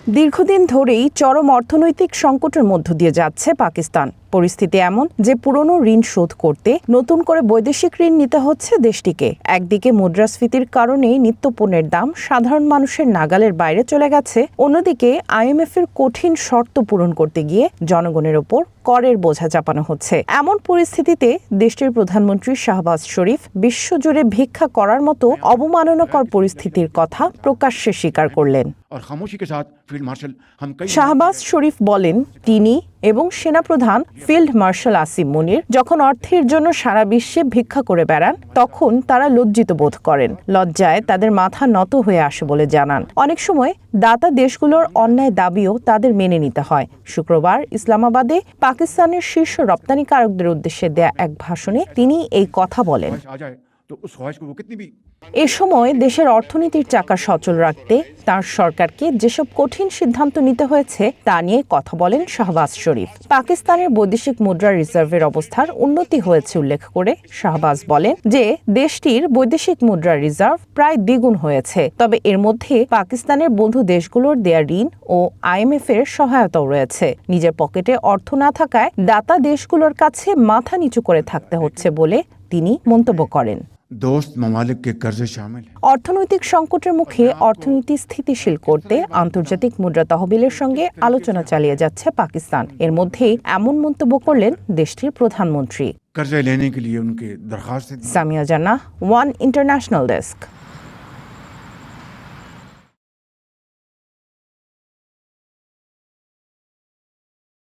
দীর্ঘদিন ধরেই চরম অর্থনৈতিক সংকটের মধ্য দিয়ে যাচ্ছে পাকিস্তান। পরিস্থিতি এমন যে পুরনো ঋণ শোধ করতে নতুন করে বৈদেশিক ঋণ নিতে হচ্ছে দেশটিকে। একদিকে মুদ্রাস্ফীতির কারণেই নিত্যপণ্যের দাম সাধারণ মানুষের নাগালের বাইরে চলে গেছে, অন্যদিকে IMF এর কঠিন শর্ত পূরণ করতে গিয়ে জনগণের ওপর করের বোঝা চাপানো হচ্ছে। এমন পরিস্থিতিতে দেশটির প্রধানমন্ত্রী শাহবাজ শরীফ বিশ্বজুড়ে ভিক্ষা করার মতো অবমাননাকর পরিস্থিতির কথা প্রকাশ্যে স্বীকার করলেন। শাহবাজ শরীফ বলেন, তিনি এবং সেনাপ্রধান ফিল্ড মার্শাল আসিম মুনির যখন অর্থের জন্য সারা বিশ্বে ভিক্ষা করে বেড়ান, তখন তারা লজ্জিত বোধ করেন। লজ্জায় তাদের মাথা নত হয়ে আসে বলে জানান। অনেক সময় দাতা দেশগুলোর অন্যায় দাবিও তাদের মেনে নিতে হয়। শুক্রবার ইসলামাবাদে পাকিস্তানের শীর্ষ রপ্তানিকারকদের উদ্দেশ্যে দেয়া এক ভাষণে তিনি এই কথা বলেন। এ সময় দেশের অর্থনীতির চাকা সচল রাখতে তার সরকারকে যেসব কঠিন সিদ্ধান্ত নিতে হয়েছে তা নিয়ে কথা বলেন শাহবাজ শরীফ। পাকিস্তানের বৈদেশিক মুদ্রা রিজার্ভের অবস্থার উন্নতি হয়েছে উল্লেখ করে শাহবাজ বলেন যে দেশটির বৈদেশিক মুদ্রা রিজার্ভ প্রায় দ্বিগুণ হয়েছে। তবে এর মধ্যে পাকিস্তানের বন্ধু দেশগুলোর দেয়া ঋণ ও IMF এর সহায়তাও রয়েছে। নিজের পকেটে অর্থ না থাকায় দাতা দেশগুলোর কাছে মাথা নিচু করে থাকতে হচ্ছে বলে তিনি মন্তব্য করেন। অর্থনৈতিক সংকটের মুখে অর্থনীতি স্থিতিশীল করতে আন্তর্জাতিক মুদ্রা তহবিলের সঙ্গে আলোচনা চালিয়ে যাচ্ছে পাকিস্তান। এর মধ্যেই এমন মন্তব্য করলেন দেশটির প্রধানমন্ত্রী। সামিয়া জান্নাহ, ওয়ান ইন্টারন্যাশনাল ডেস্ক।